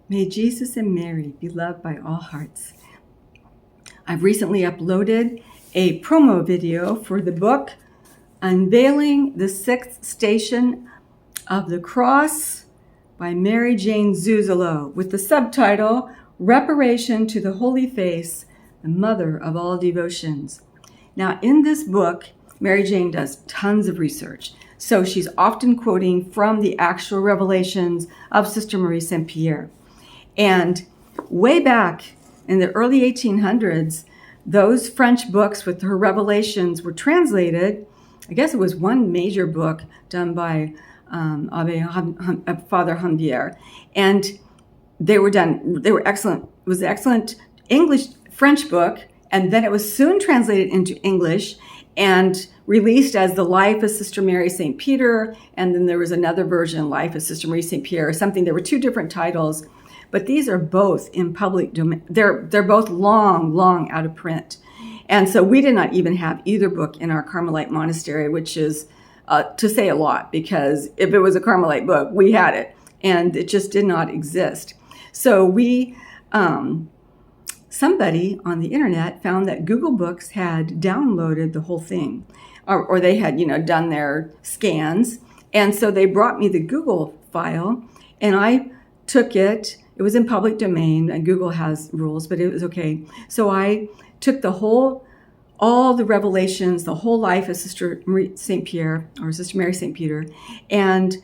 May Jesus and Mary be loved by all hearts. I've recently uploaded a promo video for the book, Unveiling the Sixth Station of the Cross by Jane Zuzolo, with the subtitle, Reparation to the Holy Face, the Mother of All Devotions. Now, in this book, Mary Jane does tons of research. So she's often quoting from the actual revelations of Sister Marie St.Pierre. And way back in the early 1800s, those French books with her revelations were translated. I guess it was one major book done by Father Unveiling, and they were excellent. It was an excellent French book, and then it was soon translated into English and released as The Life of Sister Marie St.Pierre, and then there was another version, Life of Sister Marie St.Pierre, or something. There were two different titles, but these are both in public domain. They're both long out of print. And so we did not even have either book in our Carmelite monastery, which is to say a lot, because if it was a Carmelite book, we had it, and it just did not exist. So we, somebody on the internet found that Google Books had downloaded the whole thing, or they had, done their scans. And so they brought me the Google file, and I took it. It was in public domain, and Google has rules, but it was okay. So I took all the revelations, the whole life of Sister Marie St.Pierre, or Sister Mary St.Pierre, and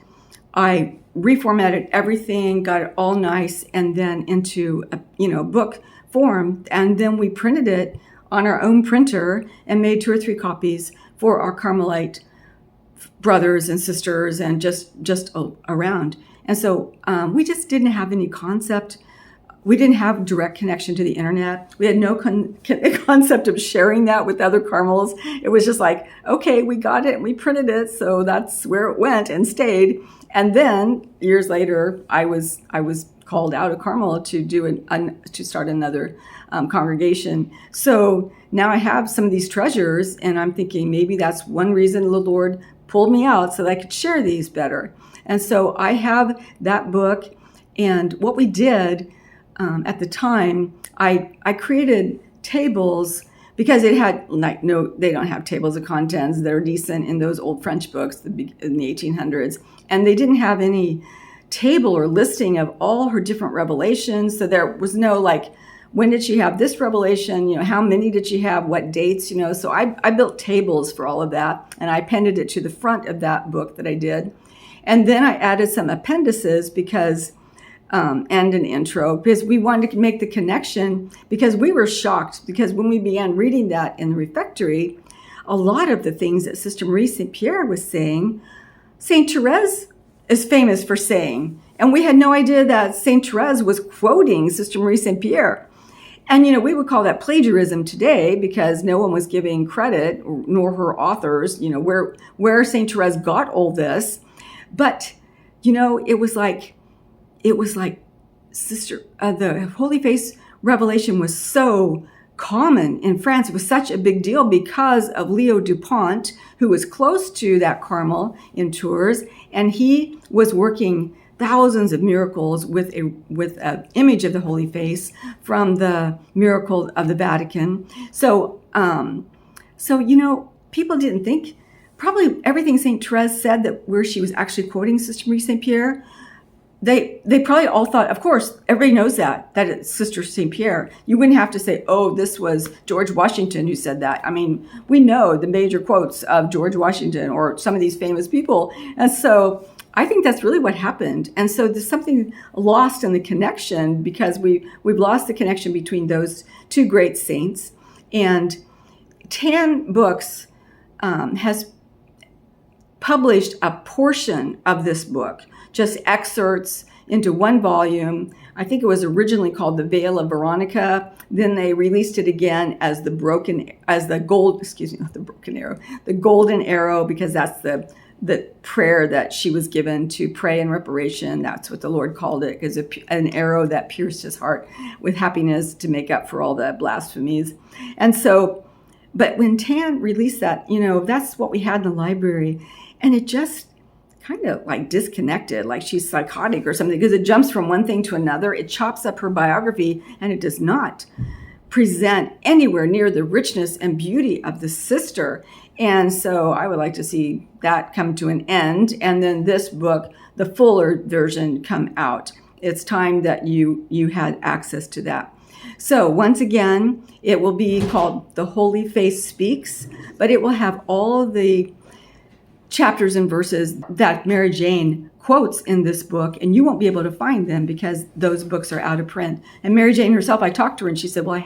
I reformatted everything, got it all nice, and then into a book form, and then we printed it on our own printer and made 2 or 3 copies for our Carmelite brothers and sisters and just around. And so we just didn't have any concept. We didn't have direct connection to the internet. We had no concept of sharing that with other Carmels. It was just like, okay, we got it and we printed it, so that's where it went and stayed. And then years later, I was called out of Carmel to to start another congregation. So now I have some of these treasures, and I'm thinking maybe that's one reason the Lord pulled me out so that I could share these better. And so I have that book, and what we did at the time, I created tables, because it had they don't have tables of contents that are decent in those old French books in the 1800s, and they didn't have any table or listing of all her different revelations. So there was no when did she have this revelation? How many did she have? What dates? So I built tables for all of that, and I appended it to the front of that book that I did. And then I added some appendices and an intro, because we wanted to make the connection, because we were shocked, because when we began reading that in the refectory, a lot of the things that Sister Marie St.Pierre was saying, St. Therese is famous for saying. And we had no idea that St. Therese was quoting Sister Marie St.Pierre. And, we would call that plagiarism today, because no one was giving credit, nor her authors, where St. Therese got all this. But, it was like Sister, the Holy Face revelation was so common in France. It was such a big deal because of Leo Dupont, who was close to that Carmel in Tours, and he was working thousands of miracles with an image of the Holy Face from the miracle of the Vatican. So, people didn't think, probably everything St. Therese said, that where she was actually quoting Sister Marie St.Pierre, they probably all thought, of course, everybody knows that it's Sister St.Pierre. You wouldn't have to say, oh, this was George Washington who said that. I mean, we know the major quotes of George Washington or some of these famous people. And so I think that's really what happened. And so there's something lost in the connection, because we've lost the connection between those two great saints. And Tan Books has published a portion of this book, just excerpts into one volume. I think it was originally called The Veil of Veronica. Then they released it again as the Golden Arrow, because that's the prayer that she was given to pray in reparation. That's what the Lord called it, because an arrow that pierced his heart with happiness to make up for all the blasphemies. And so, but when Tan released that, that's what we had in the library, and it just kind of like disconnected, like she's psychotic or something, because it jumps from one thing to another. It chops up her biography, and it does not present anywhere near the richness and beauty of the sister. And so I would like to see that come to an end, and then this book, the fuller version, come out. It's time that you had access to that. So once again, it will be called The Holy Face Speaks, but it will have all the chapters and verses that Mary Jane quotes in this book, and you won't be able to find them because those books are out of print. And Mary Jane herself, I talked to her and she said, well,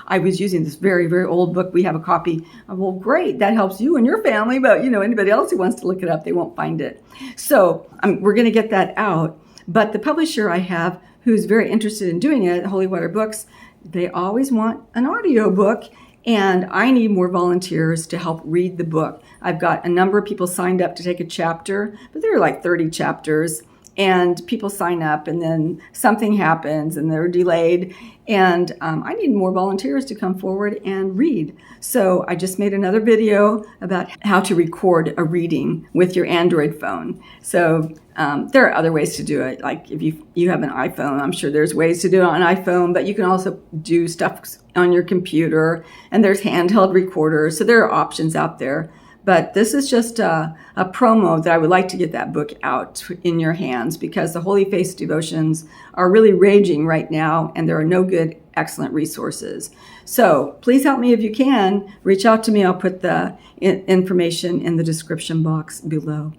I was using this very, very old book. We have a copy. Well, great. That helps you and your family, but anybody else who wants to look it up, they won't find it. So we're going to get that out. But the publisher I have, who's very interested in doing it, Holy Water Books, they always want an audiobook. And I need more volunteers to help read the book. I've got a number of people signed up to take a chapter, but there are like 30 chapters. And people sign up, and then something happens, and they're delayed. And I need more volunteers to come forward and read. So I just made another video about how to record a reading with your Android phone. So there are other ways to do it. Like if you have an iPhone, I'm sure there's ways to do it on an iPhone, but you can also do stuff on your computer, and there's handheld recorders. So there are options out there. But this is just a promo that I would like to get that book out in your hands, because the Holy Face devotions are really raging right now, and there are no good, excellent resources. So please help me if you can. Reach out to me. I'll put the information in the description box below.